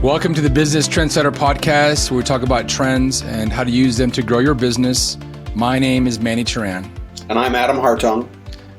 Welcome to the Business Trendsetter podcast, where we talk about trends and how to use them to grow your business. My name is Manny Turan. And I'm Adam Hartung.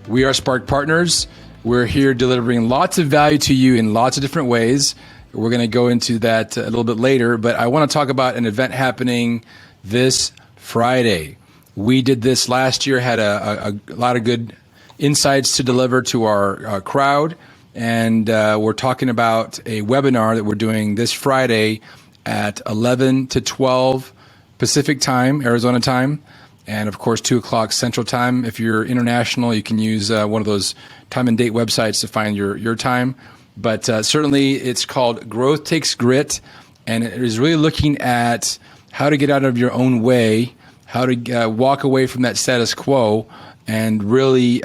We are Spark Partners. We're here delivering lots of value to you in lots of different ways. We're going to go into that a little bit later, but I want to talk about an event happening this Friday. We did this last year, had a lot of good insights to deliver to our crowd. And we're talking about a webinar that we're doing this Friday at 11 to 12 Pacific time, Arizona time, and of course 2 o'clock Central time. If you're international, you can use one of those time and date websites to find your time. But certainly it's called Growth Takes Grit, and it is really looking at how to get out of your own way, how to walk away from that status quo, and really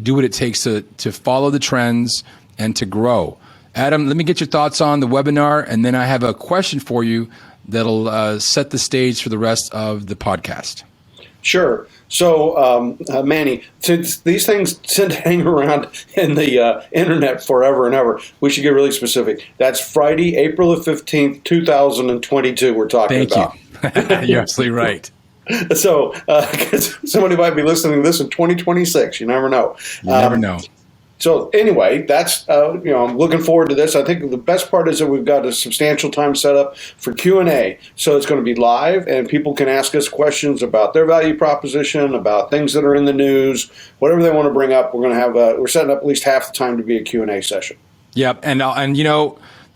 do what it takes to follow the trends and to grow. Adam, let me get your thoughts on the webinar, and then I have a question for you that'll set the stage for the rest of the podcast. Sure. So, Manny, since these things tend to hang around in the internet forever and ever, we should get really specific. That's Friday, April the 15th, 2022 we're talking about. Thank you. You're absolutely right. So, 'cause somebody might be listening to this in 2026. You never know. You never know. So anyway, that's I'm looking forward to this. I think the best part is that we've got a substantial time set up for Q&A. So it's going to be live, and people can ask us questions about their value proposition, about things that are in the news, whatever they want to bring up. We're going to have we're setting up at least half the time to be a Q&A session. Yep, and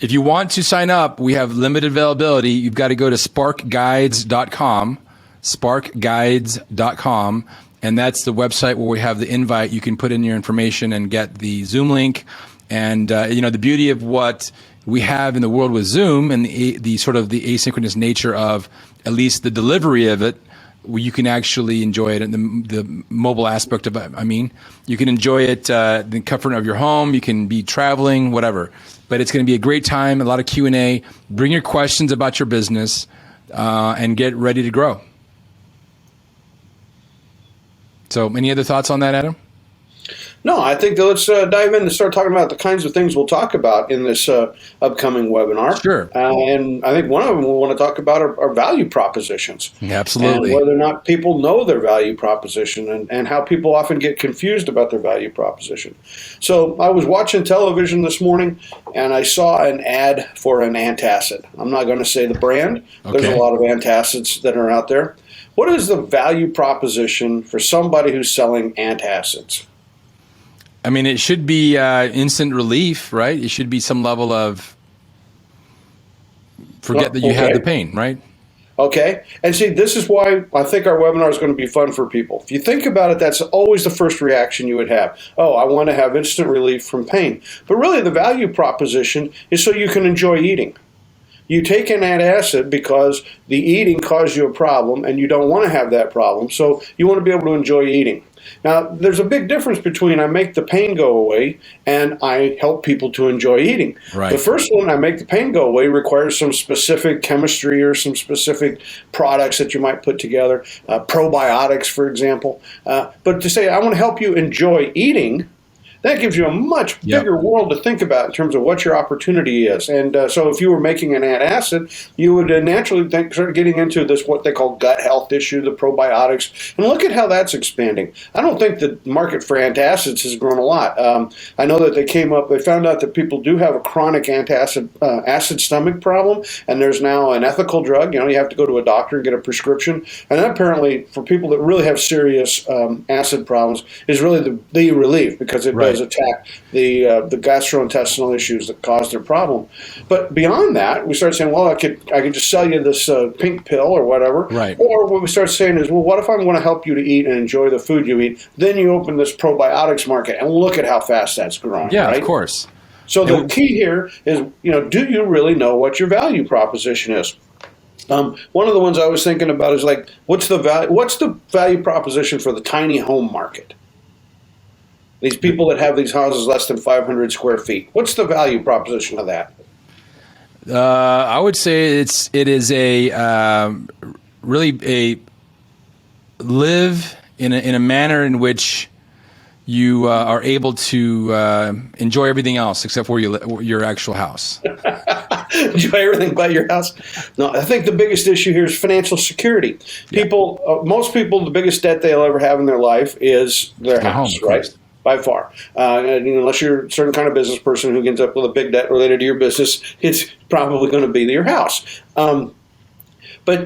if you want to sign up, we have limited availability. You've got to go to sparkguides.com, sparkguides.com. And that's the website where we have the invite. You can put in your information and get the Zoom link. And, the beauty of what we have in the world with Zoom and the sort of the asynchronous nature of at least the delivery of it, you can actually enjoy it in the mobile aspect of it. I mean, you can enjoy it in the comfort of your home. You can be traveling, whatever. But it's going to be a great time, a lot of Q&A. Bring your questions about your business and get ready to grow. So any other thoughts on that, Adam? No, I think that let's dive in and start talking about the kinds of things we'll talk about in this upcoming webinar. Sure. And I think one of them we'll want to talk about are value propositions. Absolutely. And whether or not people know their value proposition and how people often get confused about their value proposition. So I was watching television this morning, and I saw an ad for an antacid. I'm not going to say the brand. Okay. There's a lot of antacids that are out there. What is the value proposition for somebody who's selling antacids? I mean, it should be instant relief, right? It should be some level of that you have the pain, right? Okay. And see, this is why I think our webinar is going to be fun for people. If you think about it, that's always the first reaction you would have. Oh, I want to have instant relief from pain. But really, the value proposition is so you can enjoy eating. You take an antacid because the eating caused you a problem and you don't want to have that problem, so you want to be able to enjoy eating. Now, there's a big difference between I make the pain go away and I help people to enjoy eating. Right. The first one, I make the pain go away, requires some specific chemistry or some specific products that you might put together, probiotics, for example. But to say I want to help you enjoy eating, that gives you a much bigger world to think about in terms of what your opportunity is. And so if you were making an antacid, you would naturally start getting into this, what they call gut health issue, the probiotics. And look at how that's expanding. I don't think the market for antacids has grown a lot. I know that they found out that people do have a chronic acid stomach problem, and there's now an ethical drug. You have to go to a doctor and get a prescription. And that apparently, for people that really have serious acid problems, is really the relief, because it does attack the gastrointestinal issues that cause their problem. But beyond that, we start saying, well, I could just sell you this pink pill or whatever. Right. Or what we start saying is, well, what if I want to help you to eat and enjoy the food you eat? Then you open this probiotics market, and look at how fast that's growing. Yeah, right? Of course. So the key here is, do you really know what your value proposition is? One of the ones I was thinking about is like, what's the value proposition for the tiny home market? These people that have these houses less than 500 square feet. What's the value proposition of that? I would say it is really a live in a manner in which you are able to enjoy everything else except for your actual house. Enjoy everything but your house. No, I think the biggest issue here is financial security. People, most people, the biggest debt they'll ever have in their life is their house, home, right? By far. And, unless you're a certain kind of business person who ends up with a big debt related to your business, it's probably going to be your house.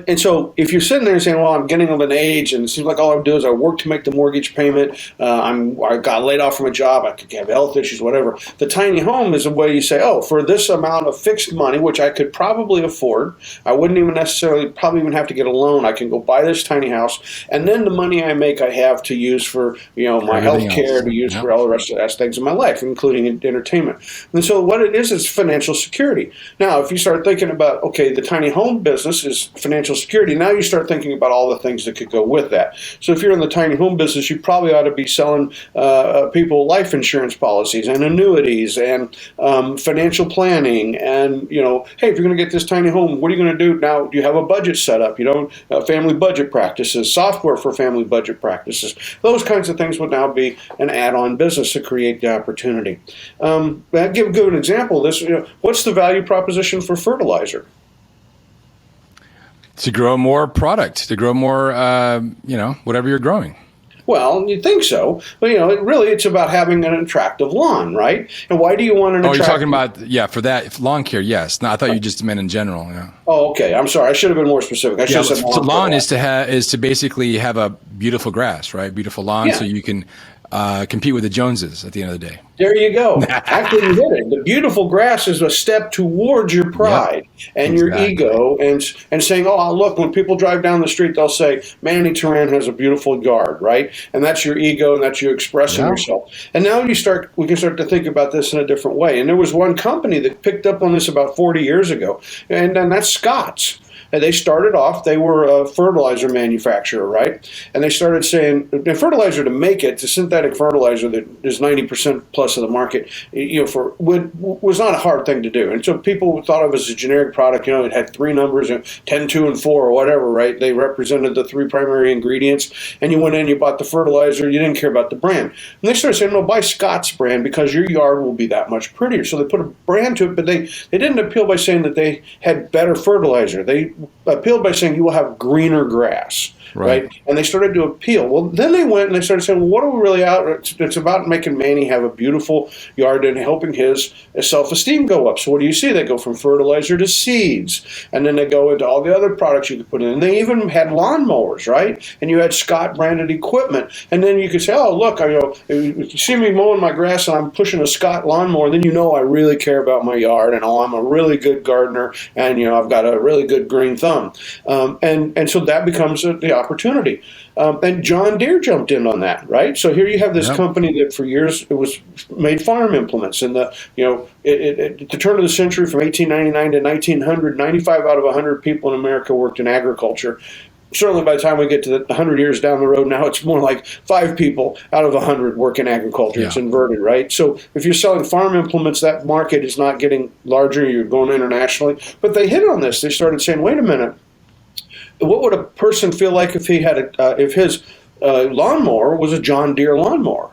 And so if you're sitting there and saying, well, I'm getting of an age and it seems like all I do is I work to make the mortgage payment, I got laid off from a job, I could have health issues, whatever. The tiny home is a way you say, oh, for this amount of fixed money, which I could probably afford, I wouldn't even necessarily probably even have to get a loan. I can go buy this tiny house, and then the money I make I have to use for my health care, to use for all the rest of the things in my life, including entertainment. And so what it is financial security. Now, if you start thinking about, okay, the tiny home business is financial security. Now you start thinking about all the things that could go with that. So if you're in the tiny home business, you probably ought to be selling people life insurance policies and annuities and financial planning. And, hey, if you're going to get this tiny home, what are you going to do now? Do you have a budget set up? Family budget practices, software for family budget practices. Those kinds of things would now be an add-on business to create the opportunity. I'll give an example of this. What's the value proposition for fertilizer? To grow more product, to grow more, whatever you're growing. Well, you'd think so, but it's about having an attractive lawn, right? And why do you want an attractive? Oh, you're talking about for that lawn care? Yes. No, I thought you just meant in general. Yeah. Oh, okay. I'm sorry. I should have been more specific. I should have said lawn is to basically have a beautiful grass, right? Beautiful lawn, so you can compete with the Joneses at the end of the day. There you go. Actually, you did it. The beautiful grass is a step towards your pride and your ego, and saying, oh, look, when people drive down the street, they'll say, Manny Turan has a beautiful yard, right? And that's your ego, and that's you expressing yourself. And now we can start to think about this in a different way. And there was one company that picked up on this about 40 years ago, and that's Scott's. And they started off, they were a fertilizer manufacturer, right? And they started saying, the fertilizer to make it, the synthetic fertilizer that is 90% plus of the market, was not a hard thing to do. And so people thought of it as a generic product. It had three numbers, 10, 2, and 4, or whatever, right? They represented the three primary ingredients. And you went in, you bought the fertilizer, you didn't care about the brand. And they started saying, no, buy Scott's brand because your yard will be that much prettier. So they put a brand to it, but they didn't appeal by saying that they had better fertilizer. They appealed by saying you will have greener grass, right? And they started to appeal. Well, then they went and they started saying, well, what are we really out? It's about making Manny have a beautiful yard and helping his self-esteem go up. So what do you see? They go from fertilizer to seeds, and then they go into all the other products you could put in. And they even had lawnmowers, right? And you had Scott branded equipment. And then you could say, oh, look, if you see me mowing my grass and I'm pushing a Scott lawnmower, then I really care about my yard, and I'm a really good gardener, and I've got a really good green thumb. And so that becomes the opportunity. And John Deere jumped in on that, right? So here you have this company that for years it was made farm implements. And at the turn of the century, from 1899 to 1900, 95 out of 100 people in America worked in agriculture. Certainly by the time we get to the 100 years down the road, now it's more like 5 people out of 100 work in agriculture. It's inverted, right? So if you're selling farm implements, that market is not getting larger. You're going internationally. But they hit on this. They started saying, wait a minute. What would a person feel like if he had if his lawnmower was a John Deere lawnmower,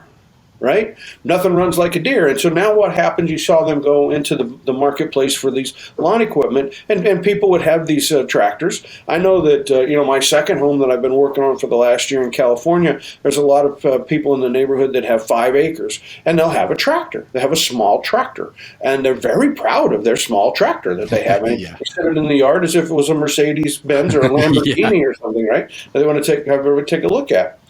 right? Nothing runs like a deer. And so now what happens, you saw them go into the marketplace for these lawn equipment, and people would have these tractors. I know that, my second home that I've been working on for the last year in California, there's a lot of people in the neighborhood that have 5 acres, and they'll have a tractor. They have a small tractor, and they're very proud of their small tractor that they have. And they set it in the yard as if it was a Mercedes-Benz or a Lamborghini or something, right? That they want to have everybody take a look at.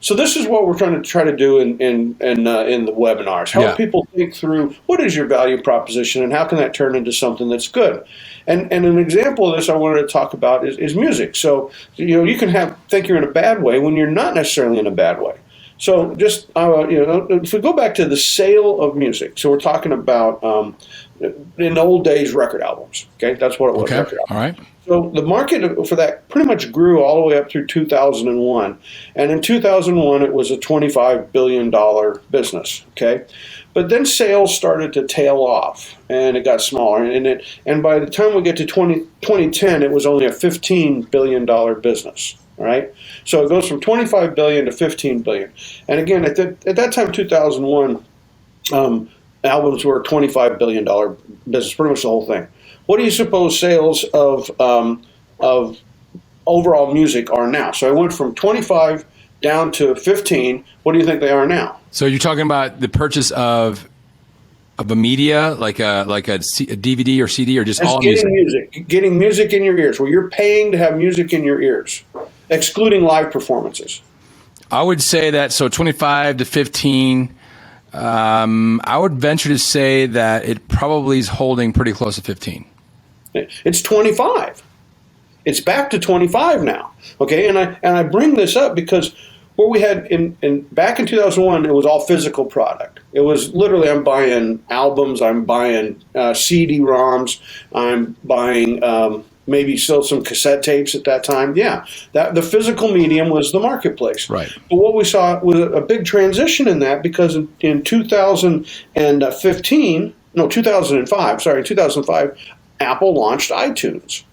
So this is what we're trying to do in the webinars. Help people think through what is your value proposition and how can that turn into something that's good. And an example of this I wanted to talk about is music. So you can think you're in a bad way when you're not necessarily in a bad way. So just if we go back to the sale of music, so we're talking about in the old days record albums. Okay, that's what it was. Record albums. All right. So the market for that pretty much grew all the way up through 2001. And in 2001, it was a $25 billion business, okay? But then sales started to tail off, and it got smaller. And by the time we get to 2010, it was only a $15 billion business, all right? So it goes from $25 billion to $15 billion. And again, at that time, 2001, albums were a $25 billion business, pretty much the whole thing. What do you suppose sales of overall music are now? So I went from 25 down to 15. What do you think they are now? So you're talking about the purchase of a media, like a DVD or CD, or just That's all getting music in your ears, where you're paying to have music in your ears, excluding live performances. I would say that, so 25 to 15, I would venture to say that it probably is holding pretty close to 15. It's 25. It's back to 25 now. Okay, and I bring this up because what we had back in 2001, it was all physical product. It was literally, I'm buying albums, I'm buying CD-ROMs, I'm buying maybe still some cassette tapes at that time. Yeah, that the physical medium was the marketplace. Right. But what we saw was a big transition in that, because in 2005, Apple launched iTunes.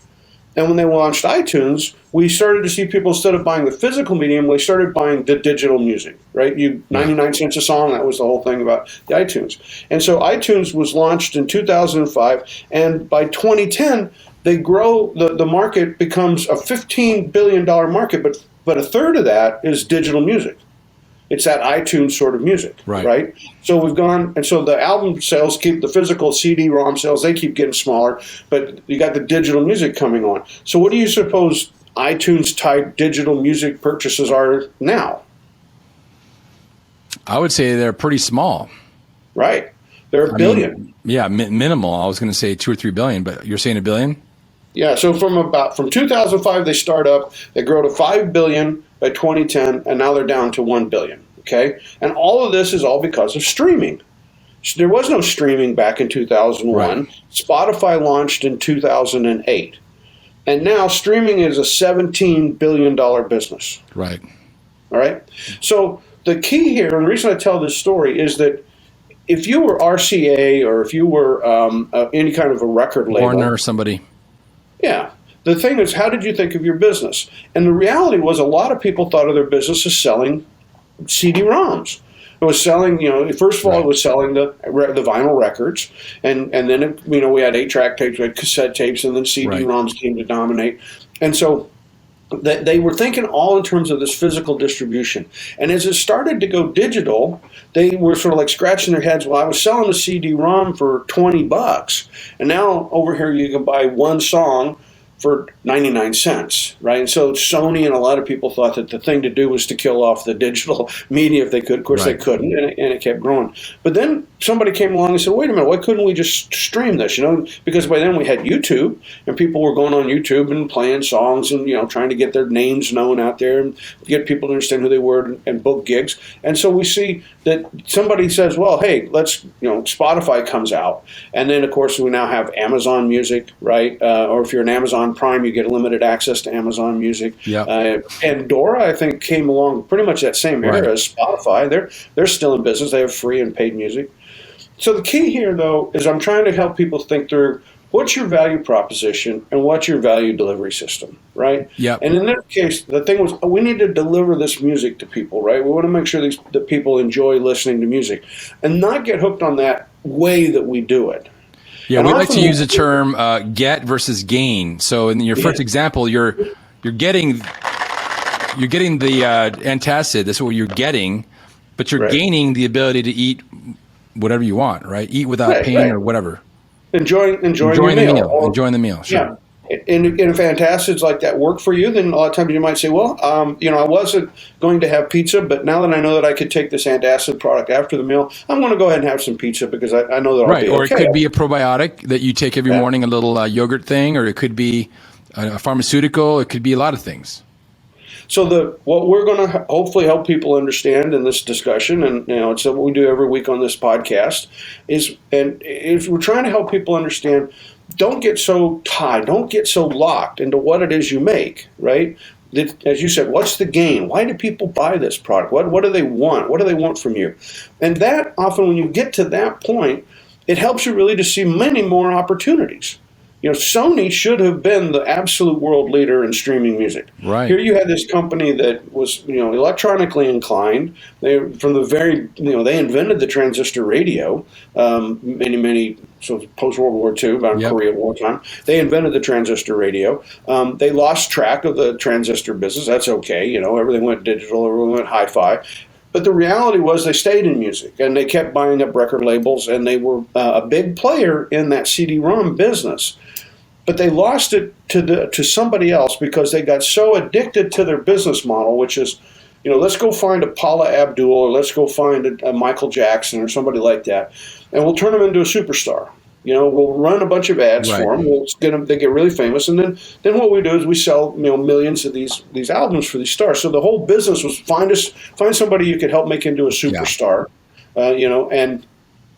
And when they launched iTunes, we started to see people, instead of buying the physical medium, they started buying the digital music, right? 99 cents a song, that was the whole thing about the iTunes. And so iTunes was launched in 2005, and by 2010, they grow, the market becomes a $15 billion market, but a third of that is digital music. It's that iTunes sort of music, right? So we've gone, and so the album sales keep, the physical CD-ROM sales, they keep getting smaller, but you got the digital music coming on. So what do you suppose iTunes-type digital music purchases are now? I would say they're pretty small. Right. They're a billion. Minimal. I was going to say 2 or 3 billion, but you're saying a billion? Yeah, so from 2005 they start up, they grow to 5 billion by 2010, and now they're down to 1 billion. Okay, and all of this is all because of streaming. There was no streaming back in 2001. Right. Spotify launched in 2008, and now streaming is a $17 billion business. Right. All right. So the key here, and the reason I tell this story, is that if you were RCA, or if you were any kind of a record label, Warner or somebody. Yeah. The thing is, how did you think of your business? And the reality was, a lot of people thought of their business as selling CD-ROMs. It was selling, first of all, It was selling the vinyl records, and then we had 8-track tapes, we had cassette tapes, and then CD-ROMs came to dominate. And so they were thinking all in terms of this physical distribution. And as it started to go digital, they were sort of like scratching their heads. Well, I was selling a CD-ROM for $20, and now over here you can buy one song for 99 cents, right? And so Sony and a lot of people thought that the thing to do was to kill off the digital media if they could. Of course, they couldn't, and it kept growing. But then somebody came along and said, wait a minute, why couldn't we just stream this? Because by then we had YouTube, and people were going on YouTube and playing songs and, trying to get their names known out there and get people to understand who they were and book gigs. And so we see that somebody says, well, hey, let's, Spotify comes out. And then, of course, we now have Amazon Music, right? Or if you're an Amazon Prime, you get limited access to Amazon Music. Yeah. Pandora, I think, came along pretty much that same era as Spotify. They're still in business. They have free and paid music. So the key here, though, is I'm trying to help people think through what's your value proposition and what's your value delivery system, right? Yeah. And in this case, the thing was, we need to deliver this music to people, right? We want to make sure that people enjoy listening to music and not get hooked on that way that we do it. Yeah, and we like to use the term get versus gain. So in your first example, you're getting the antacid. That's what you're getting, but you're gaining the ability to eat whatever you want, right? Eat without pain or whatever. Enjoying the meal. Enjoying the meal. Sure. Yeah. And if antacids like that work for you, then a lot of times you might say, well, I wasn't going to have pizza, but now that I know that I could take this antacid product after the meal, I'm going to go ahead and have some pizza because I know that I'll be okay. Or it could be a probiotic that you take every morning, a little yogurt thing, or it could be a pharmaceutical. It could be a lot of things. So what we're going to hopefully help people understand in this discussion, and it's what we do every week on this podcast, is we're trying to help people understand. Don't get so tied. Don't get so locked into what it is you make, right? As you said, what's the gain? Why do people buy this product? What do they want? What do they want from you? And that often, when you get to that point, it helps you really to see many more opportunities. Sony should have been the absolute world leader in streaming music. Right. Here you had this company that was, electronically inclined. They they invented the transistor radio, so post World War II, about Korea War time. They invented the transistor radio. They lost track of the transistor business. That's okay. Everything went digital. Everything went hi-fi. But the reality was they stayed in music, and they kept buying up record labels, and they were a big player in that CD-ROM business. But they lost it to somebody else because they got so addicted to their business model, which is, let's go find a Paula Abdul, or let's go find a Michael Jackson or somebody like that, and we'll turn them into a superstar. We'll run a bunch of ads for them. We'll get them. They get really famous, and then what we do is we sell millions of these albums for these stars. So the whole business was find somebody you could help make into a superstar, and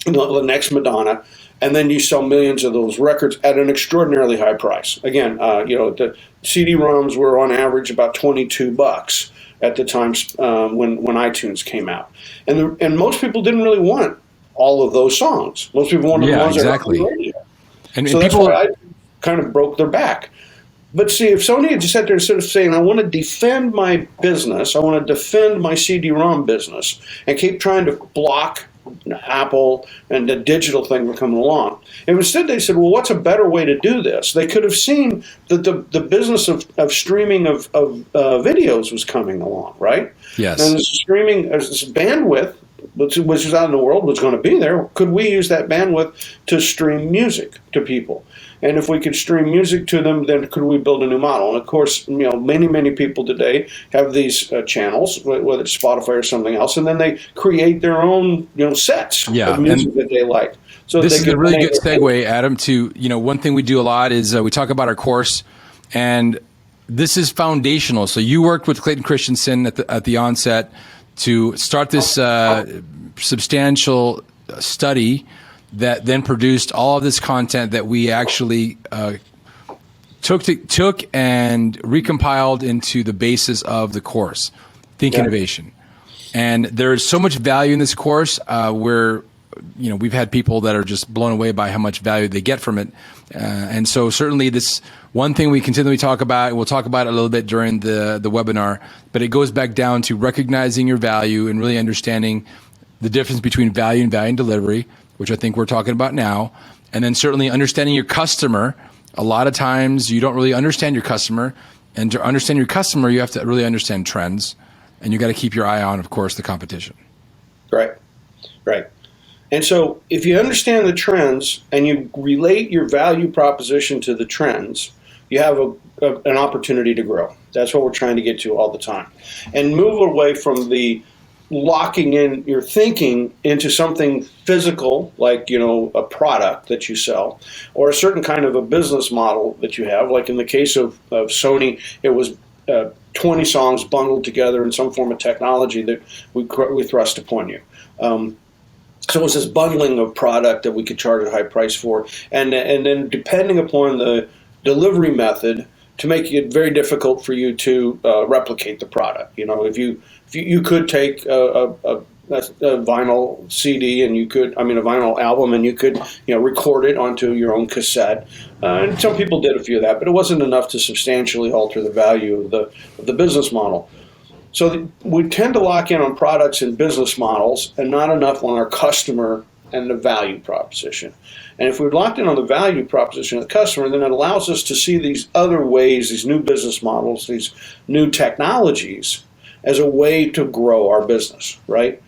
the next Madonna, and then you sell millions of those records at an extraordinarily high price. Again, the CD-ROMs were on average about $22 at the time when iTunes came out, and most people didn't really want all of those songs. Most people wanted the ones that were on the radio. And so that's why I kind of broke their back. But see, if Sony had just sat there instead of saying, I want to defend my business, I want to defend my CD-ROM business, and keep trying to block Apple and the digital thing were coming along. And instead they said, well, what's a better way to do this? They could have seen that the business of streaming of videos was coming along, right? Yes. And this bandwidth, which is out in the world, was going to be there. Could we use that bandwidth to stream music to people? And if we could stream music to them, then could we build a new model? And of course, many people today have these channels, whether it's Spotify or something else, and then they create their own sets of music that they like. So this is a really good segue, Adam, to one thing we do a lot is we talk about our course, and this is foundational. So you worked with Clayton Christensen at the onset to start this substantial study that then produced all of this content that we actually took and recompiled into the basis of the course, Think Innovation. And there's so much value in this course where we've had people that are just blown away by how much value they get from it. And so certainly this one thing we continually talk about, and we'll talk about it a little bit during the webinar, but it goes back down to recognizing your value and really understanding the difference between value and delivery, which I think we're talking about now. And then certainly understanding your customer. A lot of times you don't really understand your customer. And to understand your customer, you have to really understand trends. And you got to keep your eye on, of course, the competition. Right. And so if you understand the trends and you relate your value proposition to the trends, you have an opportunity to grow. That's what we're trying to get to all the time. And move away from the locking in your thinking into something physical, like a product that you sell, or a certain kind of a business model that you have. Like in the case of Sony, it was 20 songs bundled together in some form of technology that we thrust upon you. So it was this bundling of product that we could charge a high price for, and then depending upon the delivery method, to make it very difficult for you to replicate the product. If you could take a vinyl CD and a vinyl album, and you could record it onto your own cassette. And some people did a few of that, but it wasn't enough to substantially alter the value of the business model. So we tend to lock in on products and business models, and not enough on our customer and the value proposition. And if we're locked in on the value proposition of the customer, then it allows us to see these other ways, these new business models, these new technologies, as a way to grow our business, right?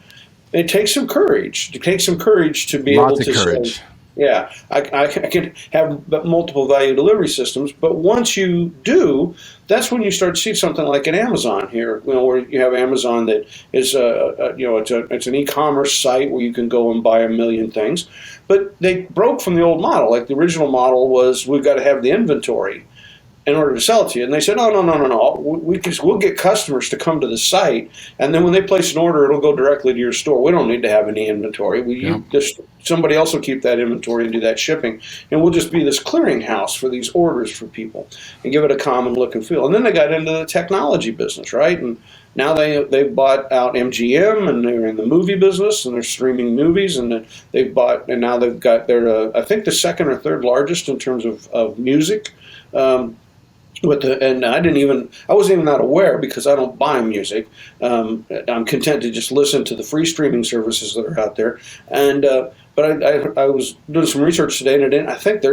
It takes some courage. It takes some courage to be able to say, yeah, I can have multiple value delivery systems, but once you do, that's when you start to see something like an Amazon here, where you have Amazon that is it's an e-commerce site where you can go and buy a million things, but they broke from the old model. Like the original model was, we've got to have the inventory in order to sell it to you. And they said, no. We'll get customers to come to the site, and then when they place an order, it'll go directly to your store. We don't need to have any inventory. Somebody else will keep that inventory and do that shipping, and we'll just be this clearinghouse for these orders for people and give it a common look and feel. And then they got into the technology business, right? And Now they've bought out MGM, and they're in the movie business, and they're streaming movies, and now they've got I think the second or third largest in terms of music. And I wasn't even that aware because I don't buy music. I'm content to just listen to the free streaming services that are out there. But I was doing some research today, and I think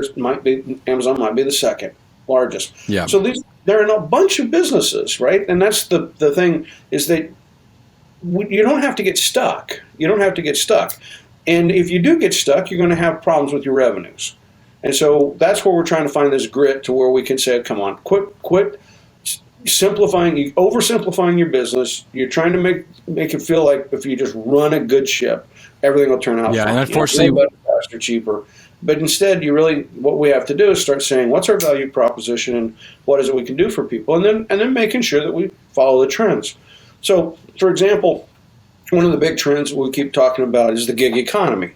Amazon might be the second largest. Yeah. So they're in a bunch of businesses, right? And that's the thing is that you don't have to get stuck. You don't have to get stuck. And if you do get stuck, you're going to have problems with your revenues. And so that's where we're trying to find this grit to where we can say, come on, quit oversimplifying your business. You're trying to make it feel like if you just run a good ship, everything will turn out fine. And unfortunately, better, faster, cheaper. But instead, what we have to do is start saying, what's our value proposition and what is it we can do for people? And then making sure that we follow the trends. So, for example, one of the big trends we keep talking about is the gig economy.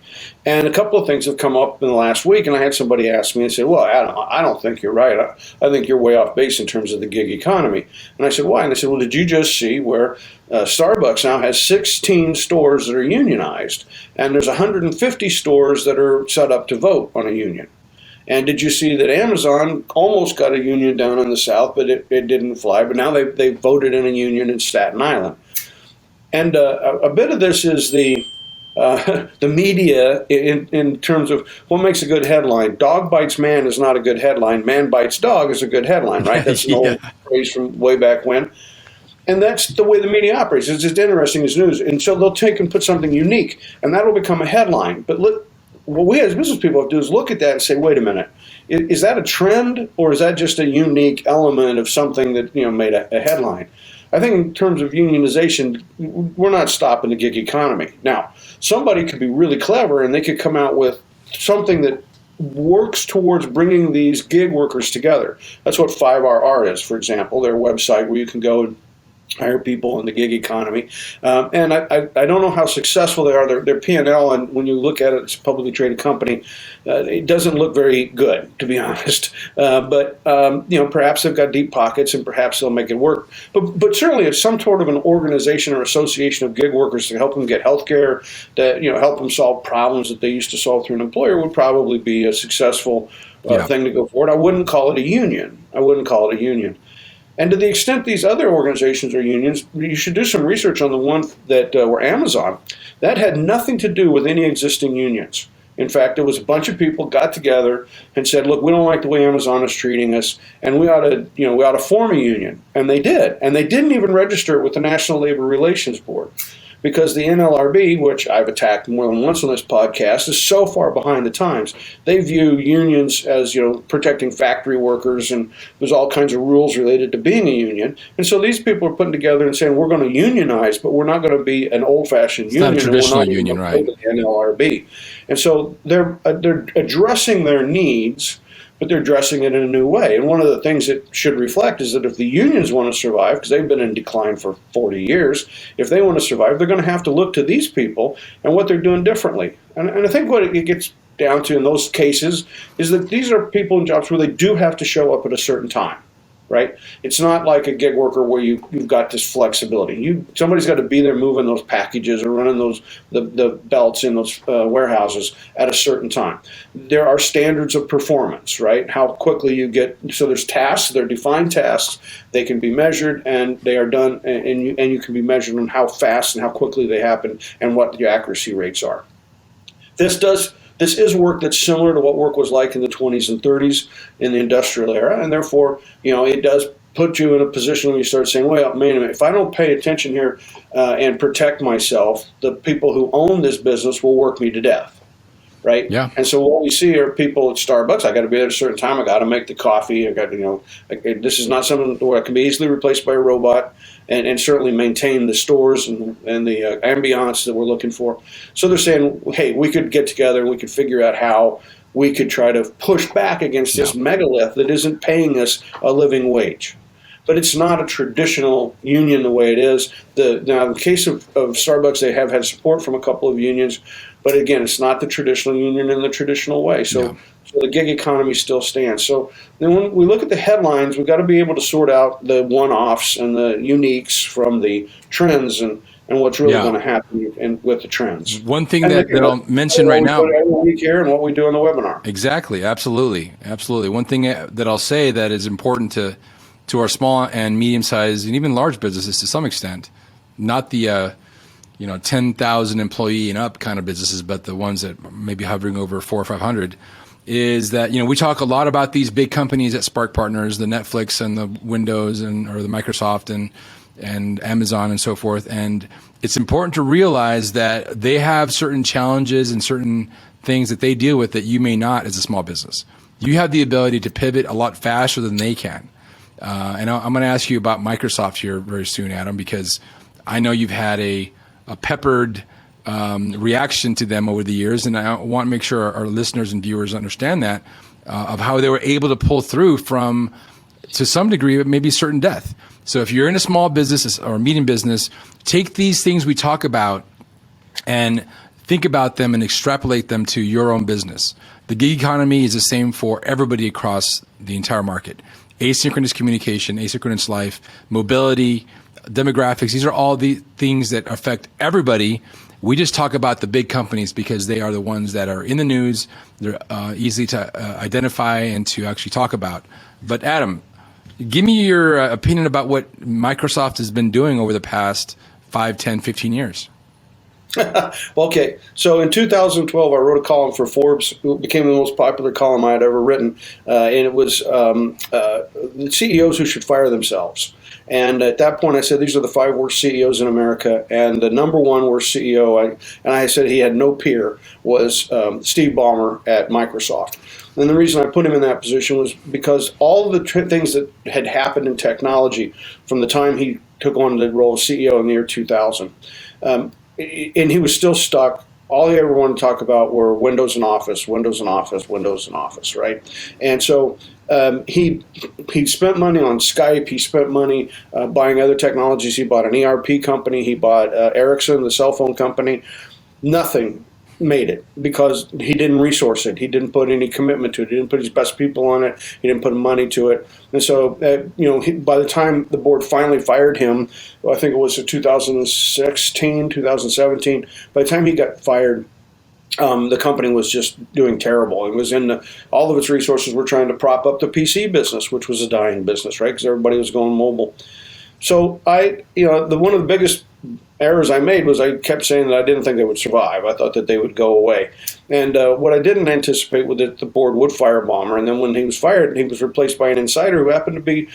And a couple of things have come up in the last week, and I had somebody ask me and say, well, I don't think you're right. I think you're way off base in terms of the gig economy. And I said, why? And they said, well, did you just see where Starbucks now has 16 stores that are unionized, and there's 150 stores that are set up to vote on a union? And did you see that Amazon almost got a union down in the South, but it didn't fly, but now they voted in a union in Staten Island? And a bit of this is the media in terms of what makes a good headline. Dog bites man is not a good headline. Man bites dog is a good headline, right? That's an old phrase from way back when. And that's the way the media operates. It's just interesting as news. And so they'll take and put something unique, and that will become a headline. But look, what we as business people have to do is look at that and say, wait a minute, is that a trend, or is that just a unique element of something that made a headline? I think in terms of unionization, we're not stopping the gig economy. Now, somebody could be really clever and they could come out with something that works towards bringing these gig workers together. That's what 5RR is, for example, their website where you can go and hire people in the gig economy. And I don't know how successful they are. Their P&L, and when you look at it, it's a publicly traded company, it doesn't look very good, to be honest. But perhaps they've got deep pockets, and perhaps they'll make it work. But certainly, it's some sort of an organization or association of gig workers to help them get health care, to help them solve problems that they used to solve through an employer would probably be a successful thing to go forward. I wouldn't call it a union. And to the extent these other organizations are unions, you should do some research on the one that were Amazon. That had nothing to do with any existing unions. In fact, it was a bunch of people got together and said, look, we don't like the way Amazon is treating us, and we ought to form a union. And they did. And they didn't even register it with the National Labor Relations Board. Because the NLRB, which I've attacked more than once on this podcast, is so far behind the times. They view unions as protecting factory workers, and there's all kinds of rules related to being a union. And so these people are putting together and saying we're going to unionize, but we're not going to be an old-fashioned union. It's not a traditional union, right? The NLRB, and so they're addressing their needs, but they're addressing it in a new way. And one of the things it should reflect is that if the unions want to survive, because they've been in decline for 40 years, if they want to survive, they're going to have to look to these people and what they're doing differently. And I think what it gets down to in those cases is that these are people in jobs where they do have to show up at a certain time. Right? It's not like a gig worker where you've got this flexibility. Somebody's got to be there moving those packages or running the belts in those warehouses at a certain time. There are standards of performance, right? How quickly you get. So there's tasks. There are defined tasks. They can be measured and they are done, and you can be measured on how fast and how quickly they happen and what the accuracy rates are. This is work that's similar to what work was like in the 20s and 30s in the industrial era, and therefore, it does put you in a position where you start saying, well, man, if I don't pay attention here and protect myself, the people who own this business will work me to death, right? Yeah. And so what we see are people at Starbucks, I got to be there at a certain time, I got to make the coffee, this is not something where it can be easily replaced by a robot. And certainly maintain the stores and the ambiance that we're looking for. So they're saying, hey, we could get together and we could figure out how we could try to push back against this megalith that isn't paying us a living wage. But it's not a traditional union the way it is. Now, in the case of Starbucks, they have had support from a couple of unions, but again, it's not the traditional union in the traditional way. So So the gig economy still stands. So then when we look at the headlines, we've got to be able to sort out the one-offs and the uniques from the trends and what's really going to happen with the trends. One thing that I'll mention right now. Every week here and what we do in the webinar. Exactly. Absolutely. Absolutely. One thing that I'll say that is important to our small and medium-sized and even large businesses to some extent, not the 10,000 employee and up kind of businesses, but the ones that may be hovering over 400 or 500, is that we talk a lot about these big companies at Spark Partners, the Netflix and the Windows or the Microsoft and Amazon and so forth. And it's important to realize that they have certain challenges and certain things that they deal with that you may not as a small business. You have the ability to pivot a lot faster than they can. And I'm going to ask you about Microsoft here very soon, Adam, because I know you've had a peppered reaction to them over the years, and I want to make sure our listeners and viewers understand that, of how they were able to pull through from, to some degree, maybe certain death. So if you're in a small business or a medium business, take these things we talk about and think about them and extrapolate them to your own business. The gig economy is the same for everybody across the entire market. Asynchronous communication, asynchronous life, mobility, demographics, these are all the things that affect everybody. We just talk about the big companies because they are the ones that are in the news. They're easy to identify and to actually talk about. But Adam, give me your opinion about what Microsoft has been doing over the past 5, 10, 15 years. Okay, so in 2012, I wrote a column for Forbes. It became the most popular column I had ever written, and it was the CEOs who should fire themselves. And at that point, I said, these are the 5 worst CEOs in America. And the number one worst CEO, I said he had no peer, was Steve Ballmer at Microsoft. And the reason I put him in that position was because all of the things that had happened in technology from the time he took on the role of CEO in the year 2000, and he was still stuck. All he ever wanted to talk about were Windows and Office, Windows and Office, Windows and Office, right? And so he spent money on Skype. He spent money buying other technologies. He bought an ERP company. He bought Ericsson, the cell phone company. Nothing made it because he didn't resource it. He didn't put any commitment to it. He didn't put his best people on it. He didn't put money to it. And so, by the time the board finally fired him, I think it was 2016, 2017, by the time he got fired, the company was just doing terrible. It was all of its resources were trying to prop up the PC business, which was a dying business, right? Because everybody was going mobile. So one of the biggest errors I made was I kept saying that I didn't think they would survive. I thought that they would go away. And what I didn't anticipate was that the board would fire Ballmer. And then when he was fired, he was replaced by an insider who happened to be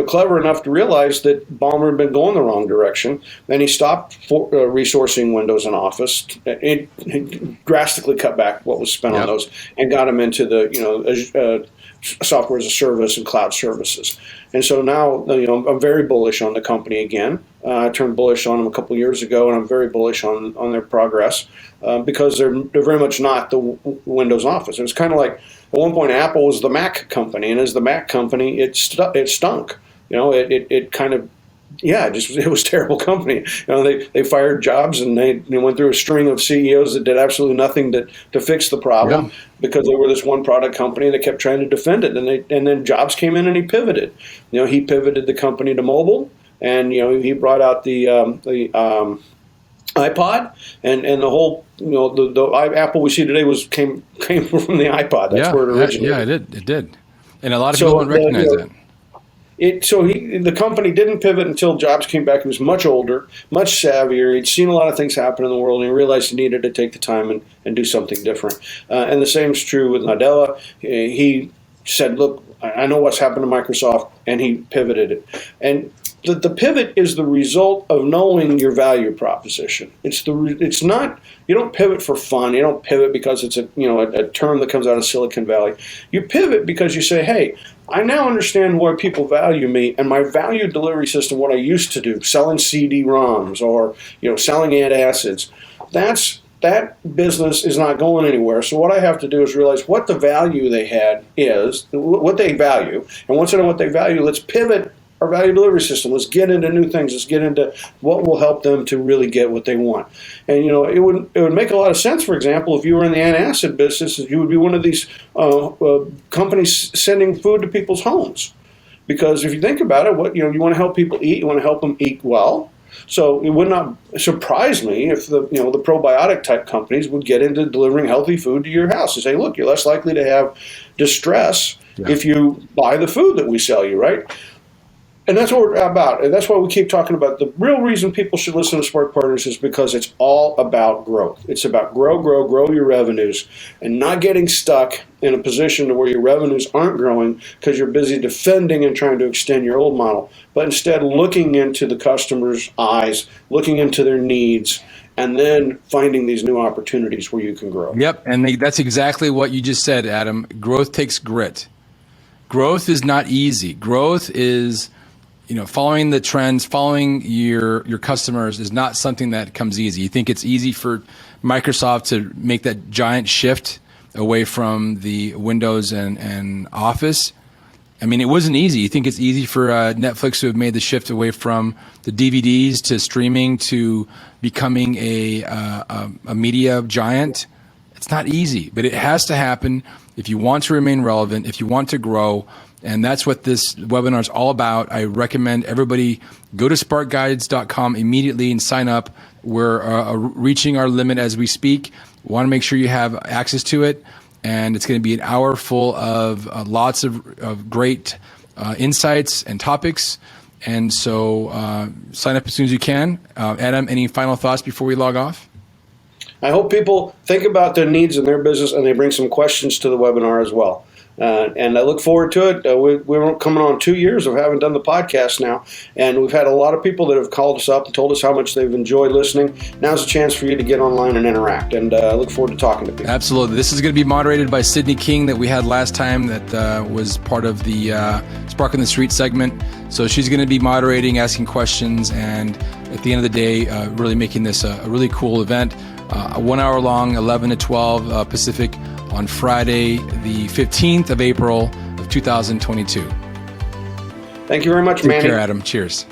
clever enough to realize that Ballmer had been going the wrong direction. And he stopped resourcing Windows and Office. It drastically cut back what was spent on those and got him into the software as a service and cloud services. And so now, I'm very bullish on the company again. I turned bullish on them a couple of years ago, and I'm very bullish on their progress because they're very much not the Windows Office. It was kind of like, at one point, Apple was the Mac company, and as the Mac company, it stunk. It kind of, it was a terrible company. They fired Jobs, and they went through a string of CEOs that did absolutely nothing to fix the problem because they were this one product company that kept trying to defend it. And then Jobs came in and he pivoted. He pivoted the company to mobile, and he brought out the iPod, and the whole the Apple we see today came from the iPod. That's where it originated. It did, and a lot of people don't recognize that. The company didn't pivot until Jobs came back. He was much older, much savvier. He'd seen a lot of things happen in the world, and he realized he needed to take the time and do something different. And the same is true with Nadella. He said, look, I know what's happened to Microsoft, and he pivoted it. And the pivot is the result of knowing your value proposition. It's not, you don't pivot for fun. You don't pivot because it's a term that comes out of Silicon Valley. You pivot because you say, hey, I now understand why people value me, and my value delivery system, what I used to do, selling CD-ROMs or selling antacids, that business is not going anywhere. So what I have to do is realize what the value they had is, what they value, and once I know what they value, let's pivot our value delivery system. Let's get into new things. Let's get into what will help them to really get what they want. And it would make a lot of sense. For example, if you were in the antacid business, you would be one of these companies sending food to people's homes. Because if you think about it, you want to help people eat. You want to help them eat well. So it would not surprise me if the probiotic type companies would get into delivering healthy food to your house and say, look, you're less likely to have distress if you buy the food that we sell you, right? And that's what we're about. And that's why we keep talking about the real reason people should listen to Spark Partners is because it's all about growth. It's about grow your revenues and not getting stuck in a position to where your revenues aren't growing because you're busy defending and trying to extend your old model, but instead looking into the customer's eyes, looking into their needs, and then finding these new opportunities where you can grow. Yep, and that's exactly what you just said, Adam. Growth takes grit. Growth is not easy. Growth is following the trends, following your customers is not something that comes easy. You think it's easy for Microsoft to make that giant shift away from the Windows and Office? I mean, it wasn't easy. You think it's easy for Netflix to have made the shift away from the DVDs to streaming to becoming a media giant? It's not easy, but it has to happen if you want to remain relevant, if you want to grow. And that's what this webinar is all about. I recommend everybody go to sparkguides.com immediately and sign up. We're reaching our limit as we speak. We want to make sure you have access to it. And it's going to be an hour full of lots of great insights and topics. And so sign up as soon as you can. Adam, any final thoughts before we log off? I hope people think about their needs in their business and they bring some questions to the webinar as well. And I look forward to it. We're coming on 2 years of having done the podcast now, and we've had a lot of people that have called us up and told us how much they've enjoyed listening. Now's a chance for you to get online and interact, and I look forward to talking to people. Absolutely. This is going to be moderated by Sydney King that we had last time that was part of the Spark on the Street segment. So she's going to be moderating, asking questions, and at the end of the day, really making this a really cool event. 1 hour long, 11 to 12 Pacific, on Friday, the 15th of April of 2022. Thank you very much, Manny. Take care, Adam. Cheers.